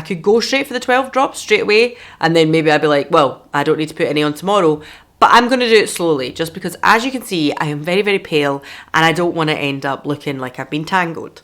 could go straight for the 12 drops straight away, and then maybe I'd be like, well, I don't need to put any on tomorrow. But I'm going to do it slowly, just because, as you can see, I am very, very pale, and I don't want to end up looking like I've been tangled.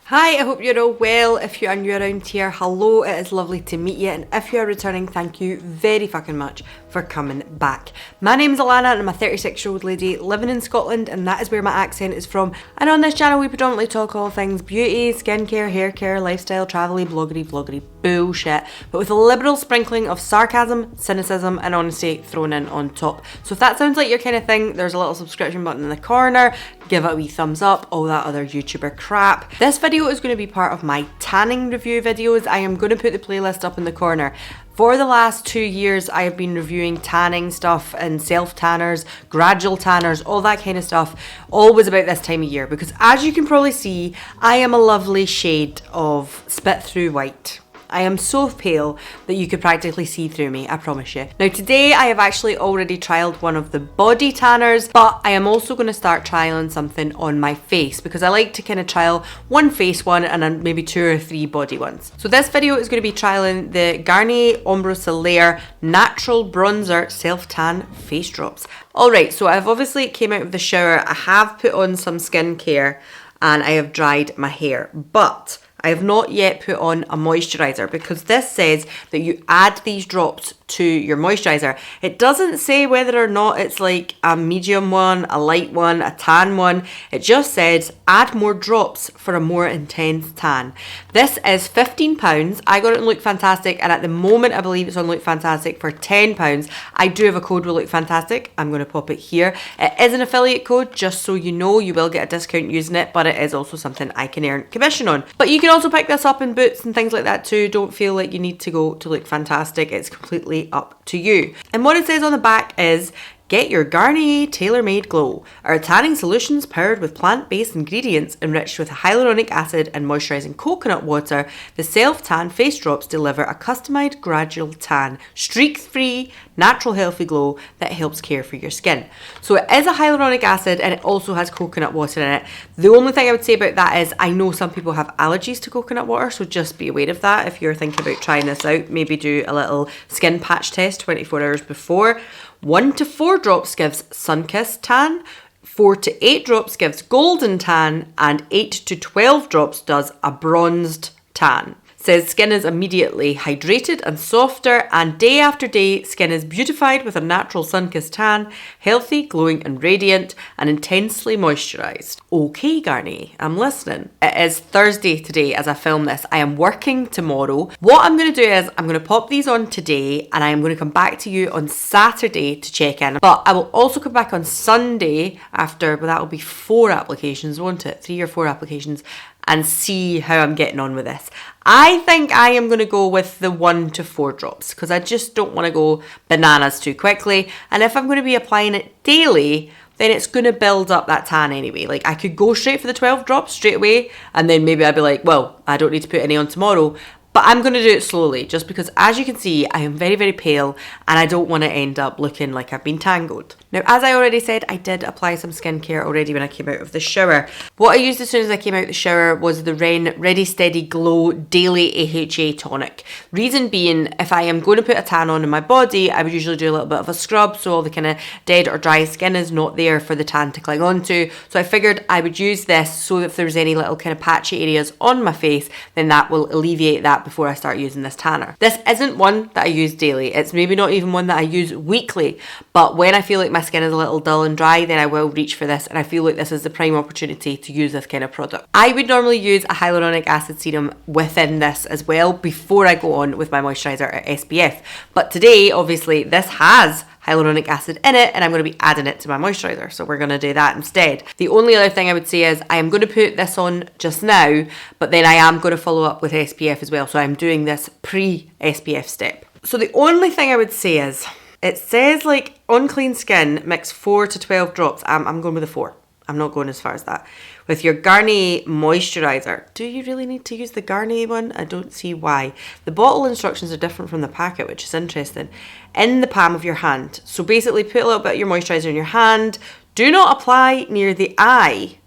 Hi, I hope you're all well. If you are new around here, hello, it is lovely to meet you. And if you are returning, thank you very fucking much for coming back. My name's Alana and I'm a 36-year-old lady living in Scotland, and that is where my accent is from. And on this channel, we predominantly talk all things beauty, skincare, hair care, lifestyle, travel-y, vloggery bullshit, but with a liberal sprinkling of sarcasm, cynicism, and honesty thrown in on top. So if that sounds like your kind of thing, there's a little subscription button in the corner. Give it a wee thumbs up, all that other YouTuber crap. This video is going to be part of my tanning review videos. I am going to put the playlist up in the corner. For the last 2 years, I have been reviewing tanning stuff and self-tanners, gradual tanners, all that kind of stuff, always about this time of year, because as you can probably see, I am a lovely shade of spit through white. I am so pale that you could practically see through me, I promise you. Now today I have actually already trialed one of the body tanners, but I am also going to start trialing something on my face, because I like to kind of trial one face one and then maybe 2 or 3 body ones. So this video is going to be trialing the Garnier Ambre Soliare Natural Bronzer Self-Tan Face Drops. Alright, so I've obviously came out of the shower, I have put on some skincare and I have dried my hair, but I have not yet put on a moisturiser, because this says that you add these drops to your moisturiser. It doesn't say whether or not it's like a medium one, a light one, a tan one. It just says add more drops for a more intense tan. This is £15. I got it on Look Fantastic, and at the moment I believe it's on Look Fantastic for £10. I do have a code with Look Fantastic. I'm going to pop it here. It is an affiliate code, just so you know. You will get a discount using it, but it is also something I can earn commission on. But you can also pick this up in Boots and things like that too. Don't feel like you need to go to Look Fantastic. It's completely up to you. And what it says on the back is, get your Garnier tailor-made glow. Our tanning solutions powered with plant-based ingredients enriched with hyaluronic acid and moisturising coconut water, the self-tan face drops deliver a customised gradual tan, streak-free, natural healthy glow that helps care for your skin. So it is a hyaluronic acid and it also has coconut water in it. The only thing I would say about that is I know some people have allergies to coconut water, so just be aware of that. If you're thinking about trying this out, maybe do a little skin patch test 24 hours before. 1 to 4 drops gives sun-kissed tan, 4 to 8 drops gives golden tan, and 8 to 12 drops does a bronzed tan. Says skin is immediately hydrated and softer, and day after day skin is beautified with a natural sun-kissed tan, healthy, glowing and radiant, and intensely moisturised. Okay Garnier, I'm listening. It is Thursday today as I film this. I am working tomorrow. What I'm going to do is I'm going to pop these on today, and I am going to come back to you on Saturday to check in. But I will also come back on Sunday after, well, that will be 4 applications, won't it? 3 or 4 applications, and see how I'm getting on with this. I think I am going to go with the 1 to 4 drops, because I just don't want to go bananas too quickly. And if I'm going to be applying it daily, then it's going to build up that tan anyway. Like, I could go straight for the 12 drops straight away, and then maybe I'd be like, well, I don't need to put any on tomorrow. But I'm going to do it slowly, just because, as you can see, I am very, very pale and I don't want to end up looking like I've been tangled. Now, as I already said, I did apply some skincare already when I came out of the shower. What I used as soon as I came out of the shower was the Ren Ready Steady Glow Daily AHA Tonic. Reason being, if I am going to put a tan on in my body, I would usually do a little bit of a scrub, so all the kind of dead or dry skin is not there for the tan to cling onto. So I figured I would use this, so if there's any little kind of patchy areas on my face, then that will alleviate that before I start using this tanner. This isn't one that I use daily. It's maybe not even one that I use weekly, but when I feel like my skin is a little dull and dry, then I will reach for this, and I feel like this is the prime opportunity to use this kind of product. I would normally use a hyaluronic acid serum within this as well before I go on with my moisturiser or SPF, but today obviously this has hyaluronic acid in it, and I'm going to be adding it to my moisturiser, so we're going to do that instead. The only other thing I would say is I am going to put this on just now, but then I am going to follow up with SPF as well, so I'm doing this pre-SPF step. So the only thing I would say is, it says like on clean skin mix 4 to 12 drops. I'm going with a 4. I'm not going as far as that. With your Garnier moisturiser, do you really need to use the Garnier one? I don't see why. The bottle instructions are different from the packet, which is interesting. In the palm of your hand. So basically put a little bit of your moisturiser in your hand. Do not apply near the eye.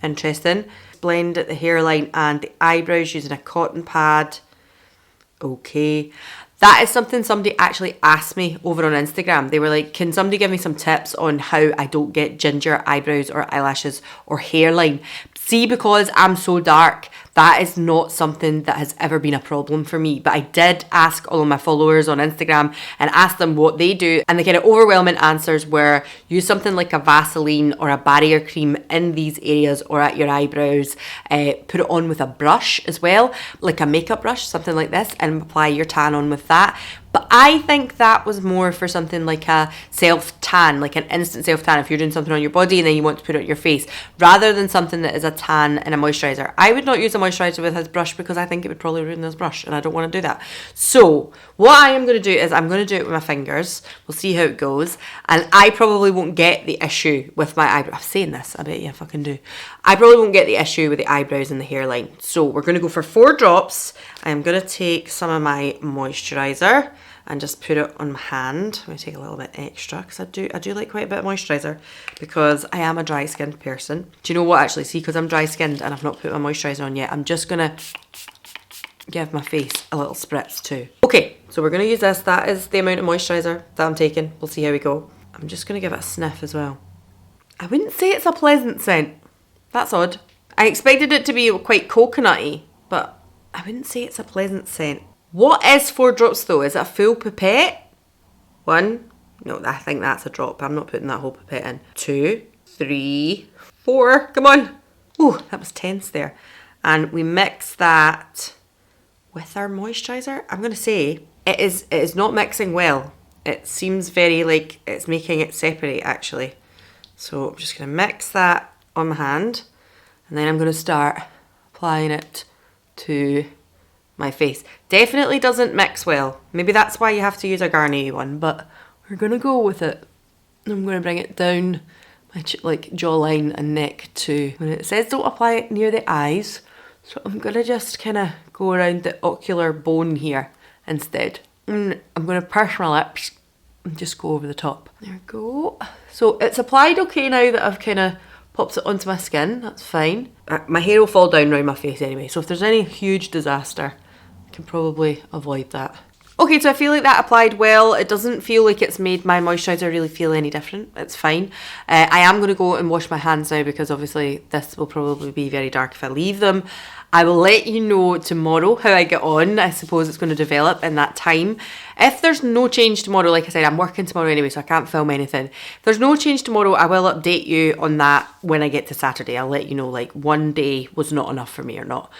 Interesting. Blend at the hairline and the eyebrows using a cotton pad. Okay. That is something somebody actually asked me over on Instagram. They were like, can somebody give me some tips on how I don't get ginger eyebrows or eyelashes or hairline? See, because I'm so dark, that is not something that has ever been a problem for me. But I did ask all of my followers on Instagram and ask them what they do. And the kind of overwhelming answers were use something like a Vaseline or a barrier cream in these areas or at your eyebrows. Put it on with a brush as well, like a makeup brush, something like this, and apply your tan on with that. But I think that was more for something like a self-tan, like an instant self-tan if you're doing something on your body and then you want to put it on your face, rather than something that is a tan and a moisturiser. I would not use a moisturiser with his brush because I think it would probably ruin this brush and I don't want to do that. So what I am going to do is I'm going to do it with my fingers. We'll see how it goes. And I probably won't get the issue with my eyebrows. I'm saying this, I bet you I fucking do. I probably won't get the issue with the eyebrows and the hairline. So we're going to go for 4 drops. I'm going to take some of my moisturiser and just put it on my hand. I'm going to take a little bit extra because I do like quite a bit of moisturiser because I am a dry skinned person. Do you know what, actually? See, because I'm dry skinned and I've not put my moisturiser on yet, I'm just going to give my face a little spritz too. Okay, so we're going to use this. That is the amount of moisturiser that I'm taking. We'll see how we go. I'm just going to give it a sniff as well. I wouldn't say it's a pleasant scent. That's odd. I expected it to be quite coconutty, but I wouldn't say it's a pleasant scent. What is 4 drops though? Is it a full pipette? 1. No, I think that's a drop. I'm not putting that whole pipette in. 2, 3, 4. Come on. Oh, that was tense there. And we mix that with our moisturiser. I'm going to say it is not mixing well. It seems very like it's making it separate actually. So I'm just going to mix that on my hand and then I'm going to start applying it to my face. Definitely doesn't mix well. Maybe that's why you have to use a Garnier one, but we're going to go with it. I'm going to bring it down my like jawline and neck too. When it says don't apply it near the eyes, so I'm going to just kind of go around the ocular bone here instead. And I'm going to purse my lips and just go over the top. There we go. So it's applied okay now that I've kind of popped it onto my skin. That's fine. My hair will fall down around my face anyway, so if there's any huge disaster, I can probably avoid that. Okay, so I feel like that applied well. It doesn't feel like it's made my moisturiser really feel any different. It's fine. I am going to go and wash my hands now because obviously this will probably be very dark if I leave them. I will let you know tomorrow how I get on. I suppose it's going to develop in that time. If there's no change tomorrow, like I said, I'm working tomorrow anyway, so I can't film anything. If there's no change tomorrow, I will update you on that when I get to Saturday. I'll let you know like one day was not enough for me or not.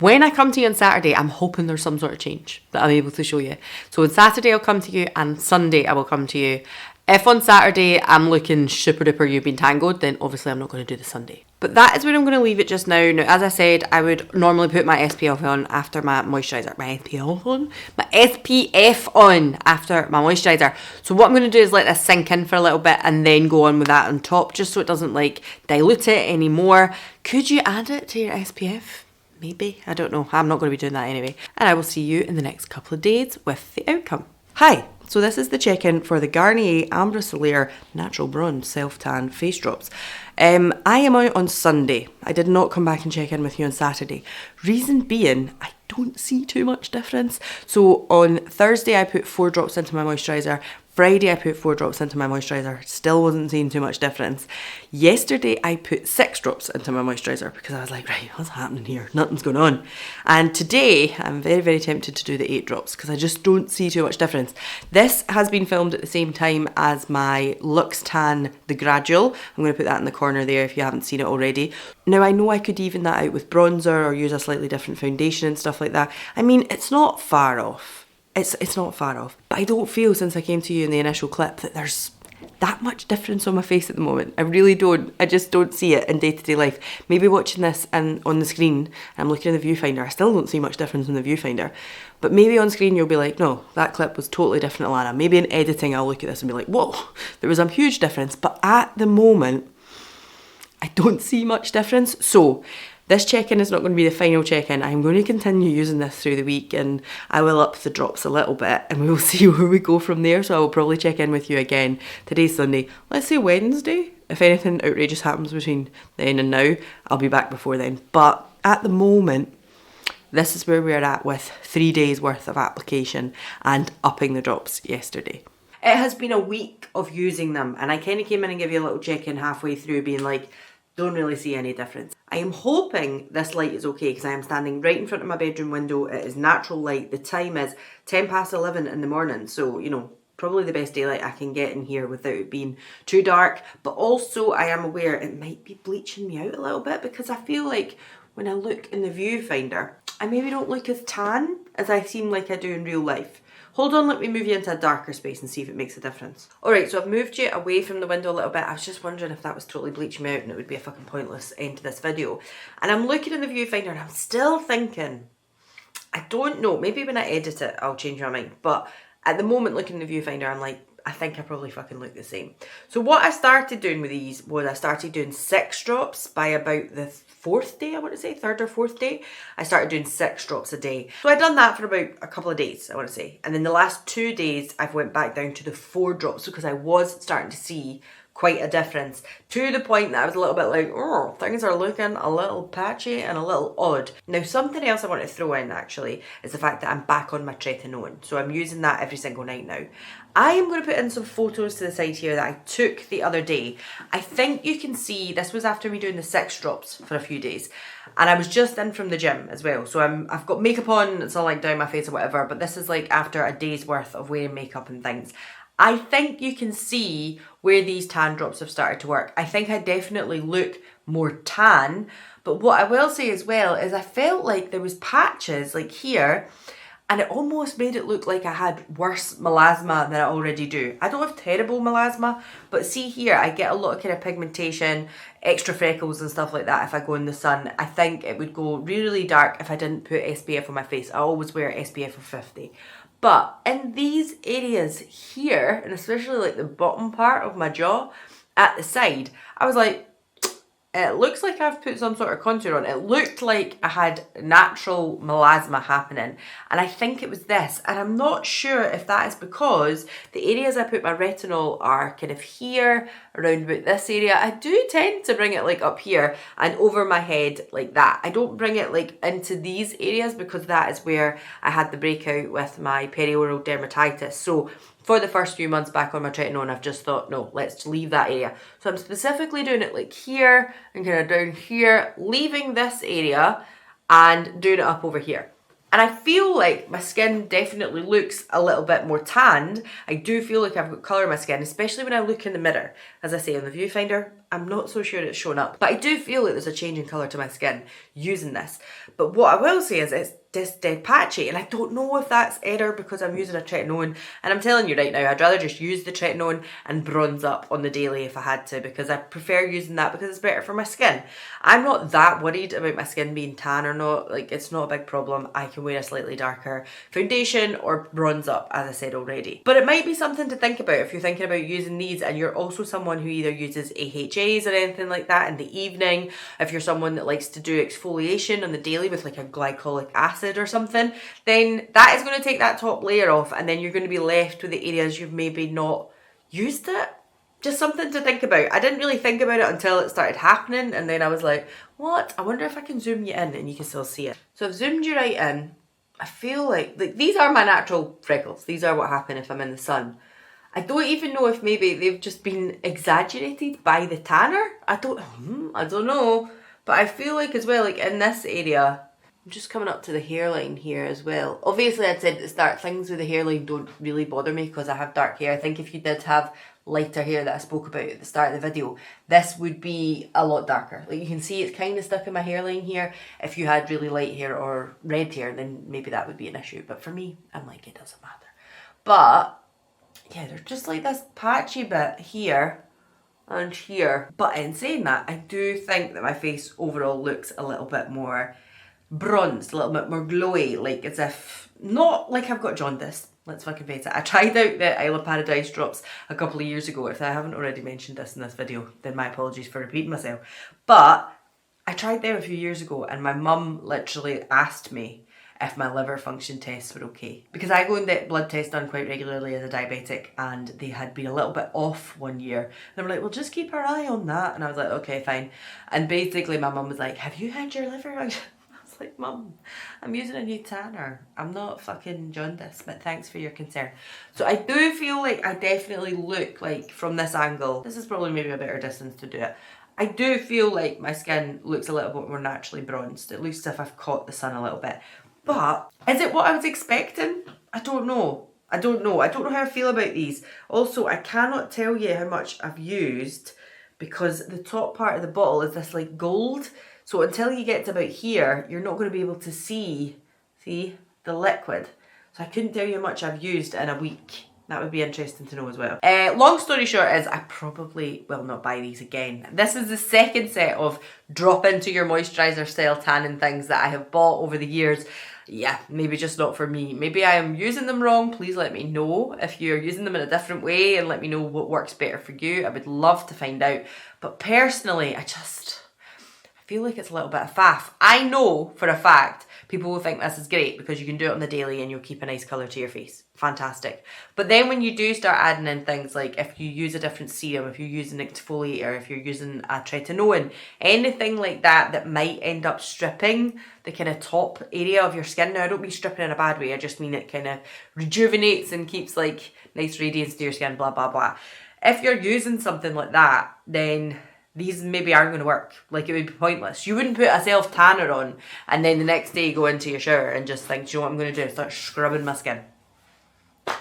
When I come to you on Saturday, I'm hoping there's some sort of change that I'm able to show you. So on Saturday, I'll come to you and Sunday, I will come to you. If on Saturday, I'm looking super duper you've been tangled, then obviously I'm not going to do the Sunday. But that is where I'm going to leave it just now. Now, as I said, I would normally put my SPF on after my moisturiser. My SPF on? My SPF on after my moisturiser. So what I'm going to do is let this sink in for a little bit and then go on with that on top, just so it doesn't like dilute it anymore. Could you add it to your SPF? Maybe, I don't know. I'm not going to be doing that anyway. And I will see you in the next couple of days with the outcome. Hi, so this is the check-in for the Garnier Ambre Soliare Natural Bronze Self-Tan Face Drops. I am out on Sunday. I did not come back and check in with you on Saturday. Reason being, I don't see too much difference. So on Thursday, I put 4 drops into my moisturiser. Friday, I put 4 drops into my moisturiser. Still wasn't seeing too much difference. Yesterday, I put 6 drops into my moisturiser because I was like, right, what's happening here? Nothing's going on. And today, I'm very, very tempted to do the 8 drops because I just don't see too much difference. This has been filmed at the same time as my Luxe Tan The Gradual. I'm going to put that in the corner there if you haven't seen it already. Now, I know I could even that out with bronzer or use a slightly different foundation and stuff like that. I mean, it's not far off. It's not far off. But I don't feel, since I came to you in the initial clip, that there's that much difference on my face at the moment. I really don't. I just don't see it in day-to-day life. Maybe watching this and on the screen, and I'm looking in the viewfinder, I still don't see much difference in the viewfinder. But maybe on screen you'll be like, no, that clip was totally different, Alanna. Maybe in editing I'll look at this and be like, whoa, there was a huge difference. But at the moment, I don't see much difference. So this check-in is not going to be the final check-in. I'm going to continue using this through the week, and I will up the drops a little bit and we will see where we go from there. So I will probably check in with you again. Today's Sunday. Let's say Wednesday. If anything outrageous happens between then and now, I'll be back before then. But at the moment, this is where we're at with 3 days worth of application and upping the drops yesterday. It has been a week of using them, and I kind of came in and gave you a little check-in halfway through being like, don't really see any difference. I am hoping this light is okay because I am standing right in front of my bedroom window. It is natural light. The time is 11:10 in the morning. So, you know, probably the best daylight I can get in here without it being too dark. But also I am aware it might be bleaching me out a little bit because I feel like when I look in the viewfinder, I maybe don't look as tan as I seem like I do in real life. Hold on, let me move you into a darker space and see if it makes a difference. Alright, so I've moved you away from the window a little bit. I was just wondering if that was totally bleaching me out and it would be a fucking pointless end to this video. And I'm looking in the viewfinder and I'm still thinking, I don't know, maybe when I edit it I'll change my mind. But at the moment looking in the viewfinder, I'm like, I think I probably fucking look the same. So what I started doing with these was I started doing 6 drops by about the 4th day, I want to say, 3rd or 4th day. I started doing 6 drops a day. So I'd done that for about a couple of days, I want to say. And then the last 2 days, I've went back down to the 4 drops because I was starting to see quite a difference, to the point that I was a little bit like, oh, things are looking a little patchy and a little odd. Now, something else I want to throw in actually is the fact that I'm back on my tretinoin. So I'm using that every single night now. I am going to put in some photos to the side here that I took the other day. I think you can see, this was after me doing the 6 drops for a few days. And I was just in from the gym as well. So I've got makeup on, it's all like down my face or whatever, but this is like after a day's worth of wearing makeup and things. I think you can see where these tan drops have started to work. I think I definitely look more tan, but what I will say as well is I felt like there was patches like here, and it almost made it look like I had worse melasma than I already do. I don't have terrible melasma, but see here, I get a lot of kind of pigmentation, extra freckles and stuff like that if I go in the sun. I think it would go really, really dark if I didn't put SPF on my face. I always wear SPF of 50. But in these areas here, and especially like the bottom part of my jaw at the side, I was like, it looks like I've put some sort of contour on. It looked like I had natural melasma happening. And I think it was this. And I'm not sure if that is because the areas I put my retinol are kind of here, around about this area. I do tend to bring it like up here and over my head like that. I don't bring it like into these areas because that is where I had the breakout with my perioral dermatitis. So for the first few months back on my tretinoin, I've just thought, no, let's leave that area. So I'm specifically doing it like here and kind of down here, leaving this area and doing it up over here. And I feel like my skin definitely looks a little bit more tanned. I do feel like I've got colour in my skin, especially when I look in the mirror. As I say, on the viewfinder, I'm not so sure it's showing up. But I do feel like there's a change in colour to my skin using this. But what I will say is it's just dead patchy, and I don't know if that's error because I'm using a tretinoin. And I'm telling you right now, I'd rather just use the tretinoin and bronze up on the daily if I had to, because I prefer using that because it's better for my skin. I'm not that worried about my skin being tan or not. Like, it's not a big problem. I can wear a slightly darker foundation or bronze up, as I said already. But it might be something to think about if you're thinking about using these and you're also someone who either uses AHAs or anything like that in the evening. If you're someone that likes to do exfoliation on the daily with like a glycolic acid or something, then that is going to take that top layer off, and then you're going to be left with the areas you've maybe not used it. Just something to think about. I didn't really think about it until it started happening, and then I was like, what? I wonder if I can zoom you in and you can still see it. So I've zoomed you right in. I feel like these are my natural freckles. These are what happen if I'm in the sun. I don't even know if maybe they've just been exaggerated by the tanner. I don't know. But I feel like as well, like in this area, I'm just coming up to the hairline here as well. Obviously, I'd said at the start, things with the hairline don't really bother me because I have dark hair. I think if you did have lighter hair that I spoke about at the start of the video, this would be a lot darker. Like you can see it's kind of stuck in my hairline here. If you had really light hair or red hair, then maybe that would be an issue. But for me, I'm like, it doesn't matter. But yeah, there's just like this patchy bit here and here. But in saying that, I do think that my face overall looks a little bit more bronzed, a little bit more glowy, like as if, not like I've got jaundice, Let's fucking face it. I tried out the Isle of Paradise drops a couple of years ago. If I haven't already mentioned this in this video, then my apologies for repeating myself. But I tried them a few years ago and my mum literally asked me if my liver function tests were okay. Because I go and get blood tests done quite regularly as a diabetic, and they had been a little bit off one year. And they were like, well, just keep our eye on that. And I was like, okay, fine. And basically my mum was like, have you had your liver function? Like, Mum, I'm using a new tanner. I'm not fucking jaundiced, but thanks for your concern. So I do feel like I definitely look like, from this angle, this is probably maybe a better distance to do it, I do feel like my skin looks a little bit more naturally bronzed, at least if I've caught the sun a little bit. But is it what I was expecting? I don't know. I don't know how I feel about these. Also, I cannot tell you how much I've used because the top part of the bottle is this like gold. So until you get to about here, you're not going to be able to see the liquid. So I couldn't tell you how much I've used in a week. That would be interesting to know as well. Long story short is I probably will not buy these again. This is the second set of drop into your moisturiser style tanning things that I have bought over the years. Yeah, maybe just not for me. Maybe I am using them wrong. Please let me know if you're using them in a different way and let me know what works better for you. I would love to find out. But personally, I feel like it's a little bit of faff. I know for a fact people will think this is great because you can do it on the daily and you'll keep a nice colour to your face. Fantastic. But then when you do start adding in things like if you use a different serum, if you use an exfoliator, if you're using a tretinoin, anything like that that might end up stripping the kind of top area of your skin. Now I don't mean stripping in a bad way, I just mean it kind of rejuvenates and keeps like nice radiance to your skin, blah blah blah. If you're using something like that, then these maybe aren't going to work. Like, it would be pointless. You wouldn't put a self tanner on and then the next day go into your shower and just think, do you know what I'm going to do? Start scrubbing my skin.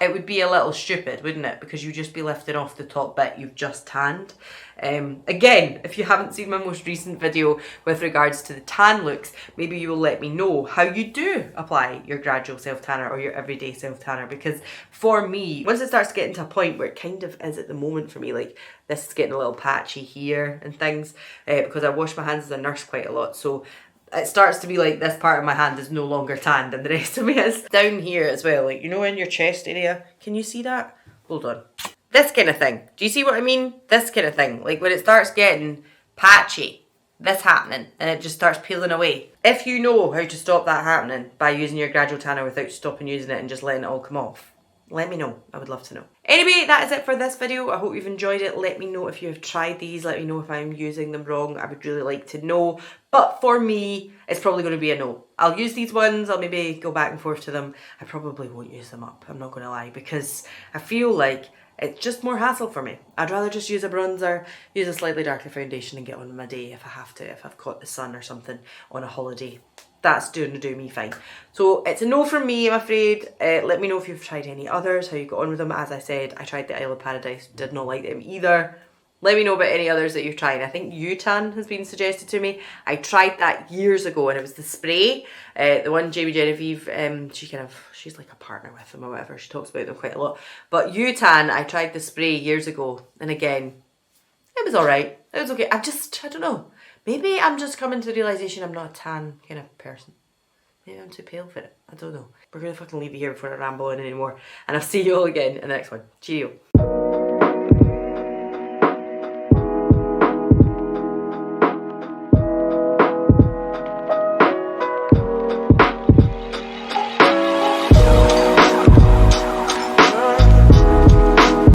It would be a little stupid, wouldn't it? Because you'd just be lifting off the top bit you've just tanned. Again, if you haven't seen my most recent video with regards to the tan looks, maybe you will let me know how you do apply your gradual self-tanner or your everyday self-tanner. Because for me, once it starts getting to a point where it kind of is at the moment for me, like this is getting a little patchy here and things, because I wash my hands as a nurse quite a lot. So it starts to be like this part of my hand is no longer tanned and the rest of me is. Down here as well, like, you know, in your chest area, can you see that? Hold on. This kind of thing. Do you see what I mean? This kind of thing. Like when it starts getting patchy, this happening, and it just starts peeling away. If you know how to stop that happening by using your gradual tanner without stopping using it and just letting it all come off, let me know. I would love to know. Anyway, that is it for this video. I hope you've enjoyed it. Let me know if you have tried these. Let me know if I'm using them wrong. I would really like to know. But for me, it's probably going to be a no. I'll use these ones. I'll maybe go back and forth to them. I probably won't use them up. I'm not going to lie, because I feel like it's just more hassle for me. I'd rather just use a bronzer, use a slightly darker foundation and get on with my day if I have to, if I've caught the sun or something on a holiday. That's doing me fine. So it's a no from me, I'm afraid. Let me know if you've tried any others, how you got on with them. As I said, I tried the Isle of Paradise, did not like them either. Let me know about any others that you've tried. I think U-Tan has been suggested to me. I tried that years ago and it was the spray. The one Jamie Genevieve, she's like a partner with them or whatever. She talks about them quite a lot. But U-Tan, I tried the spray years ago. And again, it was alright. It was okay. I don't know. Maybe I'm just coming to the realisation I'm not a tan kind of person. Maybe I'm too pale for it. I don't know. We're going to fucking leave it here before I ramble on anymore. And I'll see you all again in the next one. Cheerio.